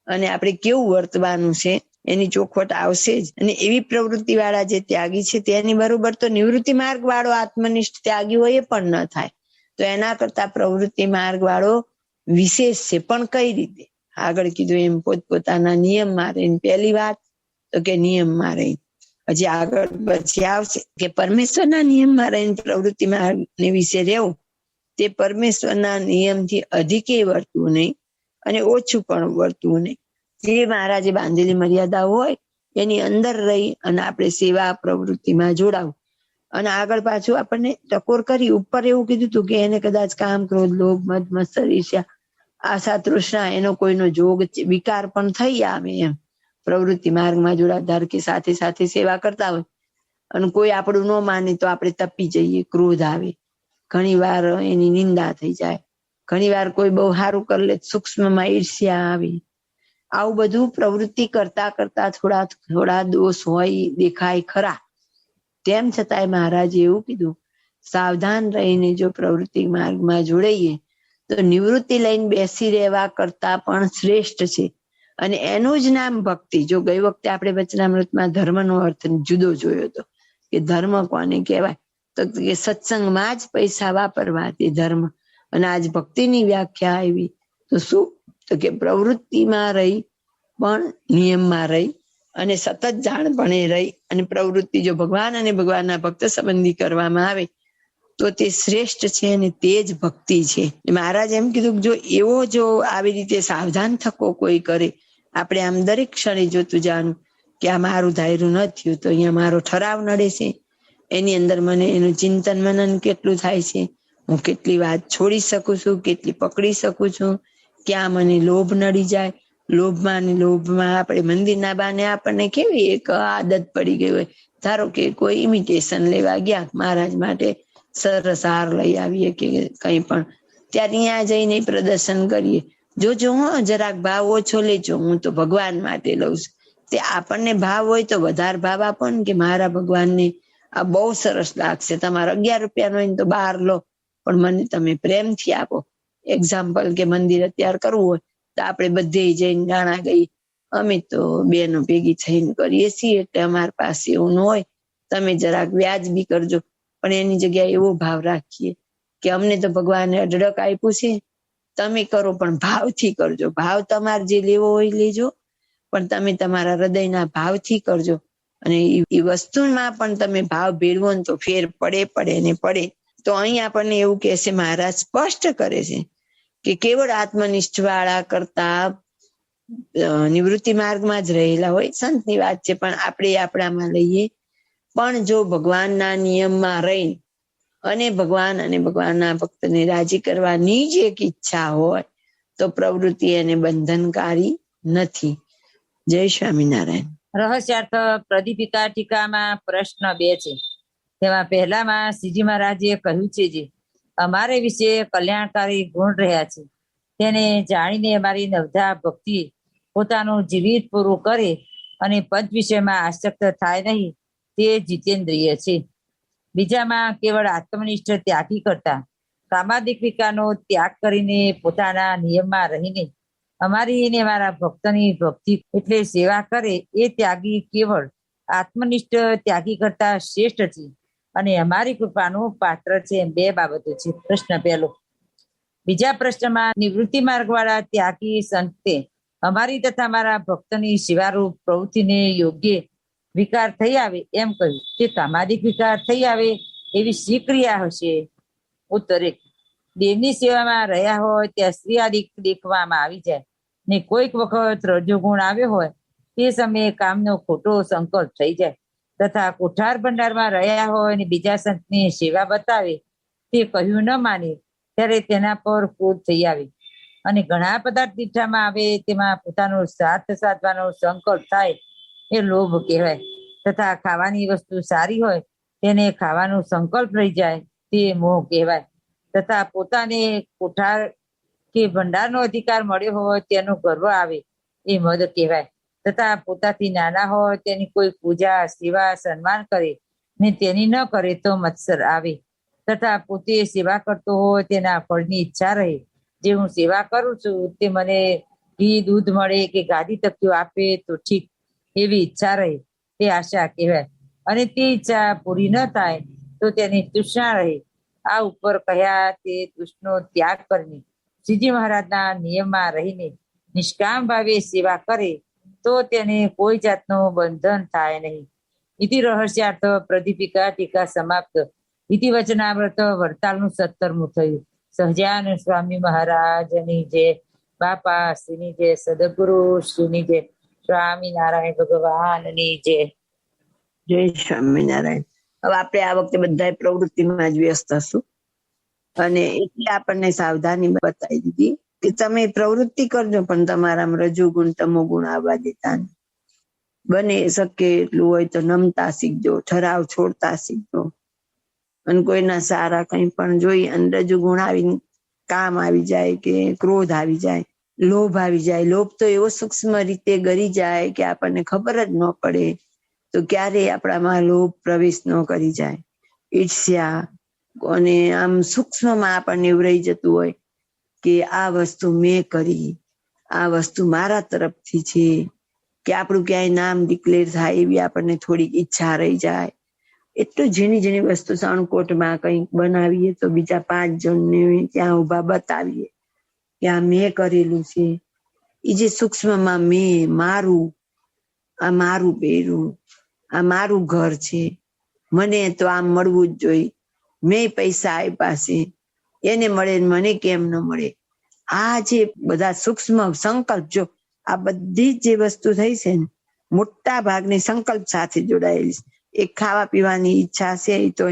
અને આપણે કેવું વર્તવાનું છે એની ચોખવટ આવશે જ. અને એવી પ્રવૃત્તિ વાળા જે ત્યાગી છે તેની બરોબર તો નિવૃત્તિ માર્ગ વાળો આત્મનિષ્ઠ ત્યાગી હોય એ પણ ન થાય. તો એના કરતા પ્રવૃત્તિ માર્ગ વાળો વિશેષ છે. પણ કઈ રીતે? આગળ કીધું એમ પોતપોતાના નિયમમાં રહીને. પહેલી વાત તો કે નિયમમાં રહી. હજી આગળ પછી આવશે કે પરમેશ્વરના નિયમમાં રહીને પ્રવૃત્તિ માર્ગને વિશે રહેવું તે પરમેશ્વરના નિયમથી અધિકે વર્તવું નહીં અને ઓછું પણ વર્તવું નહીં. જે મહારાજે બાંધેલી મર્યાદા હોય એની અંદર રહી અને આપણે સેવા પ્રવૃત્તિમાં જોડાવું. અને આગળ પાછું આપણને ટકોર કરી ઉપર એવું કીધું હતું કે એને કદાચ કામ, ક્રોધ, લોભ, મદ, મત્સર, ઈર્ષ્યા, આશા, તૃષ્ણા એનો કોઈનો જોગ વિકાર પણ થઈ આવે એમ પ્રવૃત્તિ માર્ગમાં જોડાતા કે સાથે સાથે સેવા કરતા હોય અને કોઈ આપણું ન માને તો આપણે તપી જઈએ, ક્રોધ આવે, ઘણી વાર એની નિંદા થઈ જાય, ઘણી વાર કોઈ બહુ સારું કરી લે સૂક્ષ્મમાં ઈર્ષ્યા આવે. આવું બધું પ્રવૃત્તિ કરતા કરતા થોડા દોષ હોય દેખાય ખરા. તેમ છતાંય મહારાજે એવું કીધું સાવધાન રહીને જો પ્રવૃત્તિ માર્ગમાં જોડાઈએ તો નિવૃત્તિ લઈને બેસી રહેવા કરતા પણ શ્રેષ્ઠ છે. અને એનું જ નામ ભક્તિ. જો ગઈ વખતે આપણે વચનામૃતમાં ધર્મનો અર્થ જુદો જોયો હતો કે ધર્મ કોને કહેવાય તો કે સત્સંગમાં જ પૈસા વાપરવા તે ધર્મ. અને આજ ભક્તિની વ્યાખ્યા આવી તો શું તો કે પ્રવૃત્તિમાં રહી પણ નિયમમાં રહી અને સતત જાણપણે રહી અને પ્રવૃત્તિ જો ભગવાન અને ભગવાનના ભક્ત સંબંધી કરવામાં આવે તો તે શ્રેષ્ઠ છે અને તે જ ભક્તિ છે. મહારાજ એમ કીધું જો આવી રીતે સાવધાન થકો કોઈ કરે, આપણે આમ દરેક ક્ષણે જોતું જાણવું કે આ મારું ધાર્યું ન થયું તો અહીંયા મારો ઠરાવ નડે છે, એની અંદર મને એનું ચિંતન મનન કેટલું થાય છે, હું કેટલી વાત છોડી શકું છું, કેટલી પકડી શકું છું, ક્યાં મને લોભ નડી જાય. લોભમાં આપણે મંદિરના બાને આપણને કેવી એક આદત પડી ગઈ હોય. ધારો કે કોઈ ઇમિટેશન લેવા ગયા મહારાજ માટે સરસ હાર લઈ આવીએ કે કંઈ પણ, ત્યારે ત્યાં જઈને પ્રદર્શન કરીએ. જોજો જરાક ભાવ ઓછો લેજો, હું તો ભગવાન માટે લઉં છું. તે આપણને ભાવ હોય તો વધારે ભાવ આપો ને કે મારા ભગવાનને આ બહુ સરસ લાગશે. તમારે 11 રૂપિયાનો હોય તો 12 લો પણ મને તમે પ્રેમથી આપો. એક્ઝામ્પલ કે મંદિર અત્યારે કરવું હોય તો આપણે બધે જઈને ગાણા ગઈ, અમે તો બેનો ભેગી થઈને કરીએ છીએ એટલે અમારી પાસે એવું ન હોય, તમે જરાક વ્યાજબી કરજો. પણ એની જગ્યાએ એવો ભાવ રાખીએ કે અમને તો ભગવાને અઢળક આપ્યું છે, તમે કરો પણ ભાવથી કરજો. ભાવ તમારે જે લેવો હોય લેજો, પણ તમે તમારા હૃદયના ભાવથી કરજો. અને એ વસ્તુમાં પણ તમે ભાવ ભેળવો ને તો ફેર પડે. તો અહીં આપણને એવું કહે છે, મહારાજ સ્પષ્ટ કરે છે કે કેવળ આત્મનિષ્ઠ વાળા કરતા નિવૃત્તિ માર્ગમાં જ રહેલા હોય સંતની વાત છે, પણ આપણે આપણામાં લઈએ. પણ જો ભગવાનના નિયમમાં રહી અને ભગવાનના ભક્તને રાજી કરવાની જ એક ઈચ્છા હોય તો પ્રવૃત્તિ એને બંધનકારી નથી. જય સ્વામિનારાયણ. રહસ્યાર્થ પ્રદીપિકા ટીકામાં પ્રશ્ન 2 છે. તેમાં પહેલામાં શ્રીજી મહારાજે કહ્યું છે જે અમારે વિશે કલ્યાણકારી ગુણ રહ્યા છે તેને જાણીને અમારી નવધા ભક્તિ પોતાનું જીવિત પૂરું કરે અને પંચ વિષયમાં આસક્ત થાય નહીં તે જીતેન્દ્રિય છે. બીજામાં કેવળ આત્મનિષ્ઠ ત્યાગી કરતા કામાદિક વિકારનો ત્યાગ કરીને પોતાના નિયમમાં રહીને અમારી ને મારા ભક્તની ભક્તિ એટલે સેવા કરે એ ત્યાગી કેવળ આત્મનિષ્ઠ ત્યાગી કરતા શ્રેષ્ઠ છે અને અમારી કૃપાનું પાત્ર છે. 2 બાબતો છે. પ્રશ્ન 1. બીજા પ્રશ્નમાં નિવૃત્તિ માર્ગ વાળા ત્યાગી સંતે અમારી તથા મારા ભક્તની સેવારૂપ પ્રવૃત્તિને યોગ્ય વિકાર થઈ આવે એમ કહ્યું. તે કામાદિક વિકાર થઈ આવે એવી શી ક્રિયા હશે? ઉત્તર 1. દેવની સેવામાં રહ્યા હોય ત્યાં સ્ત્રી આદિ દેખવામાં આવી જાય ને કોઈક વખત રજોગુણ આવ્યો હોય તે સમયે કામનો ખોટો સંકલ્પ થઈ જાય તથા કોઠાર ભંડારમાં રહ્યા હોય ને બીજા સંતની સેવા બતાવે તે કહ્યું ન માને ત્યારે તેના પર ક્રોધ થઈ આવે અને ઘણા પદાર્થ દીઠામાં આવે તેમાં પોતાનો સાથ સાધવાનો સંકલ્પ થાય એ લોભ કહેવાય તથા ખાવાની વસ્તુ સારી હોય તેને ખાવાનો સંકલ્પ રહી જાય તે મોહ કહેવાય તથા પોતાને કોઠાર કે ભંડારનો અધિકાર મળ્યો હોય તેનો ગર્વ આવે એ મદ કહેવાય તથા પોતાથી નાના હોય તેની કોઈ પૂજા સેવા સન્માન કરે ને તેની ન કરે તો મત્સર આવે તથા પોતે સેવા કરતો હોય તેના ફળની ઈચ્છા રહે જે હું સેવા કરું છું તે મને ઘી દૂધ મળે કે ગાદી તકીઓ આપે તો ઠીક એવી ઈચ્છા રહે તે આશા કહેવાય અને તે ઈચ્છા પૂરી ન થાય તો તેની તૃષ્ણા રહે. આ ઉપર કહ્યા તે તૃષ્ણો ત્યાગ કરીને શ્રીજી મહારાજના નિયમમાં રહીને નિષ્કામ ભાવે સેવા કરે તો તેને કોઈ જાતનો બંધન થાય નહીં. ઇતિ રહસ્યાર્થ પ્રદીપિકા ટીકા સમાપ્ત. ઇતિ વચનામૃત વડતાલનું 17મું થયું. સહજાનંદ સ્વામી મહારાજની જય. બાપા શ્રીની જય. સદગુરુ શ્રીની જય. સ્વામિનારાયણ ભગવાનની જય. જય સ્વામિનારાયણ. હવે આપણે આ વખતે બધા પ્રવૃત્તિમાં જ વ્યસ્ત હશું અને એટલે આપણને સાવધાની બતાવી દીધી કે તમે પ્રવૃત્તિ કરજો પણ તમારામાં રજોગુણ તમોગુણ આવવા દેતા નહીં. બને શકે એટલું હોય તો નમતા શીખજો, ઠરાવ છોડતા શીખજો અને કોઈના સારા કંઈ પણ જોઈ અને રજોગુણ આવી કામ આવી જાય કે ક્રોધ આવી જાય, લોભ આવી જાય. લોભ તો એવો સૂક્ષ્મ રીતે ગરી જાય કે આપણને ખબર જ ન પડે તો ક્યારેય આપણામાં લોભ પ્રવેશ ન કરી જાય. ઈર્ષ્યા અને આમ સૂક્ષ્મમાં આપણને એવું રહી જતું હોય કે આ વસ્તુ મેં કરી, આ વસ્તુ મારા તરફથી છે કે આપણું ક્યાંય નામ ડિક્લેર થાય એવી આપણને થોડીક ઈચ્છા રહી જાય. એટલું ઝીણી ઝીણી વસ્તુ સણકોટમાં કંઈક બનાવીએ તો બીજા 5 જણને ત્યાં ઉભા બતાવીએ કે આ મેં કરેલું છે. એ જે સૂક્ષ્મમાં મેં, મારું, આ મારું પહેરું, આ મારું ઘર છે, મને તો આમ મળવું જ જોઈએ, મેં પૈસા આપ્યા છે એને મળે મને કેમ ન મળે. આ જે બધા સૂક્ષ્મ સંકલ્પ, જો આ બધી જે વસ્તુ થઈ છે ને મોટા ભાગની સંકલ્પ સાથે જોડાયેલી છે. એક ખાવા પીવાની ઈચ્છા છે એ તો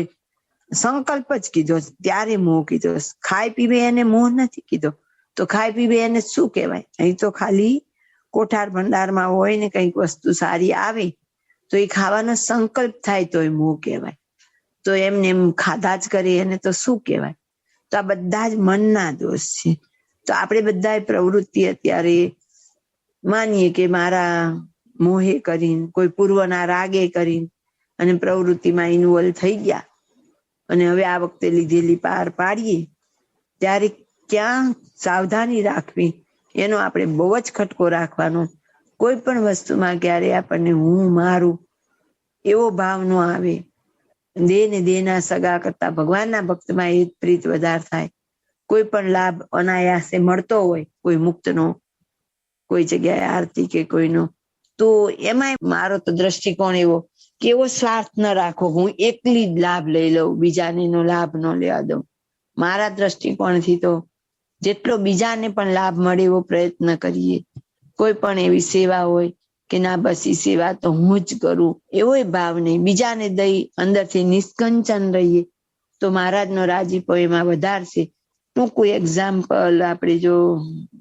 સંકલ્પ જ કીધો, ત્યારે મોહ કીધો. ખાઈ પીવે એને મોહ નથી કીધો. તો ખાઈ પીવે એને શું કહેવાય? અહીં તો ખાલી કોઠાર ભંડારમાં હોય ને કંઈક વસ્તુ સારી આવે તો એ ખાવાનો સંકલ્પ થાય તો એ મોહ કહેવાય. તો એમને એમ ખાધા જ કરે એને તો શું કહેવાય? તો આ બધા જ મનના દોષ છે. તો આપણે બધા પ્રવૃત્તિ અત્યારે માનીએ કે મારા મોહે કરીને, કોઈ પૂર્વના રાગે કરીને અને પ્રવૃત્તિમાં ઇન્વોલ્વ થઈ ગયા અને હવે આ વખતે લીધેલી પાર પાડીએ ત્યારે ક્યાં સાવધાની રાખવી એનો આપણે બહુ જ ખટકો રાખવાનો. કોઈ પણ વસ્તુમાં ક્યારે આપણને હું મારું એવો ભાવ ન આવે. દેહ ને દેહના સગા કરતા ભગવાનના ભક્તમાં એ પ્રીત વધારે થાય. કોઈ પણ લાભ અનાયાસે મળતો હોય, કોઈ મુક્તનો, કોઈ જગ્યાએ આરતી કે કોઈનો, તો એમાં મારો તો દ્રષ્ટિકોણ એવો કે એવો સ્વાર્થ ન રાખો હું એકલી જ લાભ લઈ લઉં, બીજાને નો લાભ ન લેવા દઉં. મારા દ્રષ્ટિકોણથી તો જેટલો બીજાને પણ લાભ મળે એવો પ્રયત્ન કરીએ. કોઈ પણ એવી સેવા હોય કે ના બસ એ સેવા તો હું જ કરું એવો ભાવ નહીં, બીજાને દઈ અંદરથી નિષ્કંચન રહીએ તો મહારાજનો રાજીપો એમાં વધારશે. ટૂંકું એક્ઝામ્પલ આપણે જો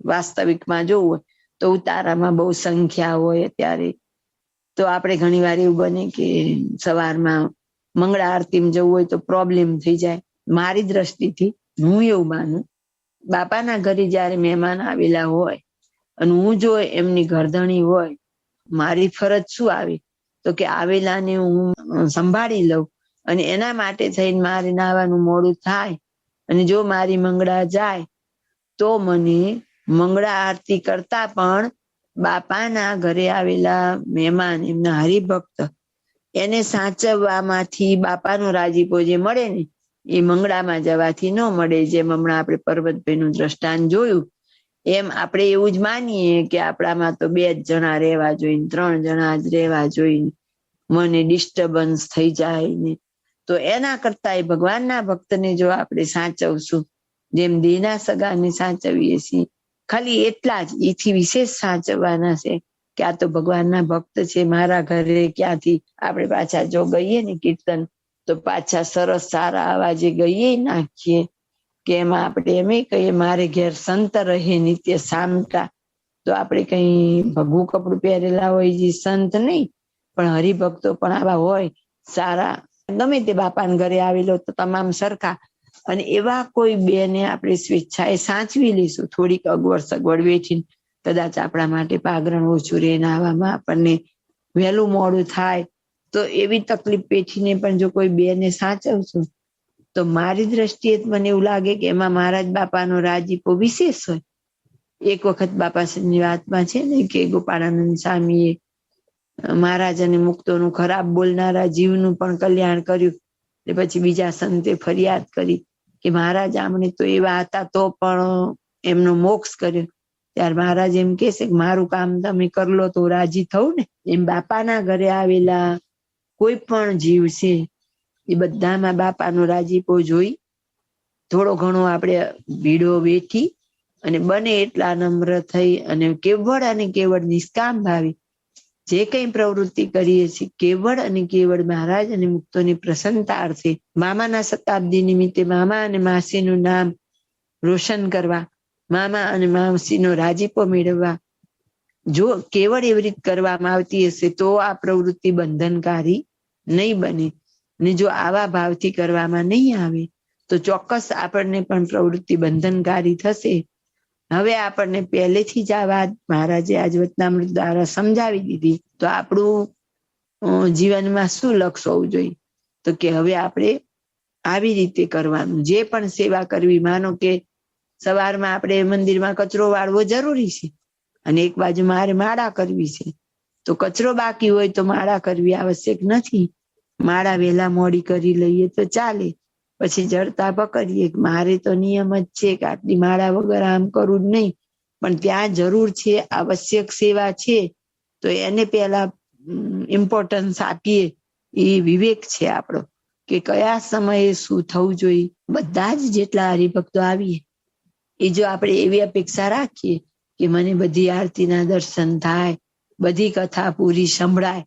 વાસ્તવિકમાં જોવું હોય તો ઉતારામાં બહુ સંખ્યા હોય અત્યારે તો આપણે ઘણી વાર એવું બને કે સવારમાં મંગળા આરતીમાં જવું હોય તો પ્રોબ્લેમ થઈ જાય. મારી દ્રષ્ટિથી હું એવું માનું, બાપાના ઘરે જયારે મહેમાન આવેલા હોય અને હું જો એમની ઘરધણી હોય, મારી ફરજ શું આવી તો કે આવેલાને હું સંભાળી લઉં, અને એના માટે થઈને મારે નાવાનું મોડું થાય અને જો મારી મંગળા જાય તો મને મંગળા આરતી કરતા પણ બાપાના ઘરે આવેલા મહેમાન, એમના હરિભક્ત, એને સાચવવામાંથી બાપાનો રાજીપો જે મળે ને એ મંગળામાં જવાથી ન મળે. જેમ હમણાં આપણે પર્વતભાઈનું દ્રષ્ટાંત જોયું એમ આપણે એવું જ માનીએ કે આપણામાં તો 2 જ જણા રહેવા જોઈએ, 3 જણા જ રહેવા જોઈએ, મને ડિસ્ટર્બન્સ થઈ જાય ને. તો એના કરતા એ ભગવાનના ભક્તને જો આપણે સાચવશું, જેમ દેહના સગાને સાચવીએ છીએ, ખાલી એટલા જ એથી વિશેષ સાચવવાના છે કે આ તો ભગવાનના ભક્ત છે. મારા ઘરે ક્યાંથી આપણે પાછા જો ગઈએ ને કીર્તન, તો પાછા સરસ સારા અવાજે ગઈએ નાખીએ કે એમાં આપણે એમ કહીએ મારે ઘેર સંત રહે નિત્ય સામટા. તો આપણે કઈ ભગવું કપડું પહેરેલા હોય જે સંત નહીં, પણ હરિભક્તો પણ આવા હોય સારા. ગમે તે બાપાના ઘરે આવેલો તો તમામ સરખા, અને એવા કોઈ બેને આપણે સ્વેચ્છાએ સાચવી લઈશું. થોડીક અગવડ સગવડ વેઠીને, કદાચ આપણા માટે પાગરણ ઓછું રહે, નાવામાં આપણને વહેલું મોડું થાય, તો એવી તકલીફ પેઠીને પણ જો કોઈ બેને સાચવશું તો મારી દ્રષ્ટિએ મને એવું લાગે કે એમાં મહારાજ બાપાનો રાજીપો વિશેષ હોય. એક વખત બાપાની વાતમાં છે ને કે ગોપાળાનંદ સ્વામીએ મહારાજ અને મુક્તોનું ખરાબ બોલનારા જીવનું પણ કલ્યાણ કર્યું. પછી બીજા સંતે ફરિયાદ કરી કે મહારાજ આમને તો એવા હતા તો પણ એમનો મોક્ષ કર્યો. ત્યારે મહારાજ એમ કે છે કે મારું કામ તમે કરી લો તો રાજી થવું ને. એમ બાપાના ઘરે આવેલા કોઈ પણ જીવ છે એ બધામાં બાપાનો રાજીપો જોઈ થોડો ઘણો આપણે ભીડો વેઠી અને બને એટલા નમ્ર થઈ અને કેવળ નિષ્કામ ભાવી જે કઈ પ્રવૃત્તિ કરીએ છીએ, કેવળ અને કેવળ મહારાજ અને મુક્તોની પ્રસન્નતા અર્થે, મામાના શતાબ્દી નિમિત્તે મામા અને માસીનું નામ રોશન કરવા, મામા અને માસીનો રાજીપો મેળવવા, જો કેવળ એવી રીત કરવામાં આવતી હશે તો આ પ્રવૃત્તિ બંધનકારી નહીં બને. ને જો આવા ભાવથી કરવામાં નહીં આવે તો ચોક્કસ આપણને પણ પ્રવૃત્તિ બંધનકારી થશે. હવે આપણને પહેલેથી જ આ વાત મહારાજે આજ વચનામૃત દ્વારા સમજાવી દીધી. તો આપણું જીવનમાં શું લક્ષ્ય હોવું જોઈએ? તો કે હવે આપણે આવી રીતે કરવાનું. જે પણ સેવા કરવી, માનો કે સવારમાં આપણે મંદિરમાં કચરો વાળવો જરૂરી છે અને એક બાજુ મારે માળા કરવી છે, તો કચરો બાકી હોય તો માળા કરવી આવશ્યક નથી. માળા વહેલા મોડી કરી લઈએ તો ચાલે, પછી જડતા પકડીએ. મારે તો નિયમ જ છે કે આટલી માળા વગર આમ કરવું જ નહીં, પણ ત્યાં જરૂર છે, આવશ્યક સેવા છે તો એને પેલા ઇમ્પોર્ટન્સ આપીએ. એ વિવેક છે આપણો કે કયા સમયે શું થવું જોઈએ. બધા જ જેટલા હરિભક્તો આવીએ એ જો આપણે એવી અપેક્ષા રાખીએ કે મને બધી આરતીના દર્શન થાય, બધી કથા પૂરી સંભળાય,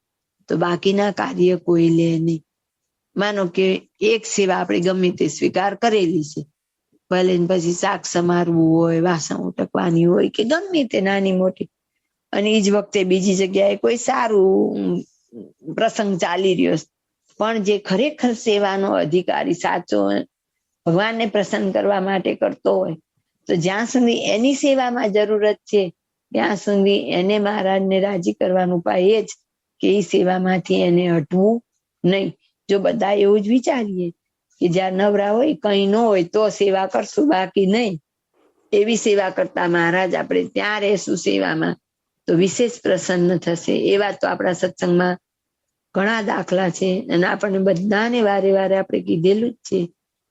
તો બાકીના કાર્ય કોઈ લે નહીં. માનો કે એક સેવા આપણે ગમે તે સ્વીકાર કરેલી છે, ભલે પછી શાક સમારવું હોય, વાસણ ઉટકવાની હોય કે ગમે તે નાની મોટી, અને એ જ વખતે બીજી જગ્યાએ કોઈ સારું પ્રસંગ ચાલી રહ્યો, પણ જે ખરેખર સેવાનો અધિકારી સાચો ભગવાનને પ્રસન્ન કરવા માટે કરતો હોય, તો જ્યાં સુધી એની સેવામાં જરૂરત છે ત્યાં સુધી એને મહારાજને રાજી કરવાનો ઉપાય એ જ કે એ સેવામાંથી એને હટવું નહીં. જો બધા એવું જ વિચારીએ કે જ્યાં નવરા હોય કઈ ન હોય તો સેવા કરશું, બાકી નહીં, એવી સેવા કરતા મહારાજ આપણે ત્યાં રહેશું સેવામાં તો વિશેષ પ્રસન્ન થશે. એવા તો આપણા સત્સંગમાં ઘણા દાખલા છે અને આપણને બધાને વારે વારે આપણે કીધેલું જ છે.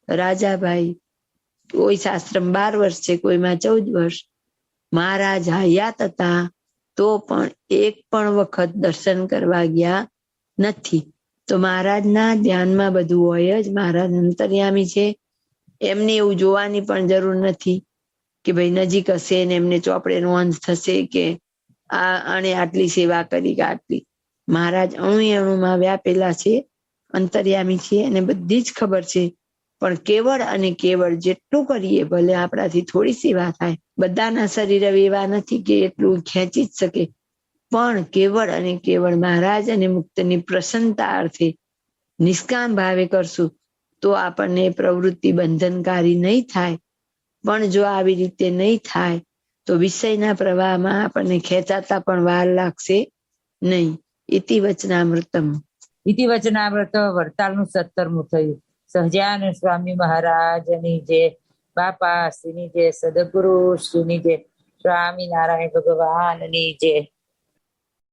રાજાભાઈ કોઈ શાસ્ત્રમ 12 વર્ષ છે, કોઈમાં 14 વર્ષ, મહારાજ હયાત હતા તો પણ એક પણ વખત દર્શન કરવા ગયા નથી. તો મહારાજના ધ્યાનમાં બધું હોય જ. મહારાજ અંતર્યામી છે, એમને એવું જોવાની પણ જરૂર નથી કે ભાઈ નજીક હશે ને એમને ચોપડેનો અંશ થશે કે આણે આટલી સેવા કરી કે આટલી. મહારાજ અણુમાં વ્યાપેલા છે, અંતર્યામી છે, અને બધી જ ખબર છે. પણ કેવળ અને કેવળ જેટલું કરીએ, ભલે આપણાથી થોડી સેવા થાય, બધાના શરીર એવા નથી કે એટલું ખેંચી જ શકે, પણ કેવળ અને કેવળ મહારાજ અને મુક્તની પ્રસન્નતા અર્થે નિષ્કામ ભાવે કરશું તો આપણને પ્રવૃત્તિ બંધનકારી નહીં થાય. પણ જો આવી રીતે નહીં થાય તો વિષયના પ્રવાહમાં આપણને ખેંચાતા પણ વાર લાગશે નહીં. ઇતિ વચનામૃતમ. ઇતિ વચનામૃત વડતાલનું 17મું થયું. સહજાનંદ સ્વામી મહારાજની જય, બાપા શ્રીની જય, સદગુરુ શ્રીની જય, સ્વામિનારાયણ ભગવાનની જય.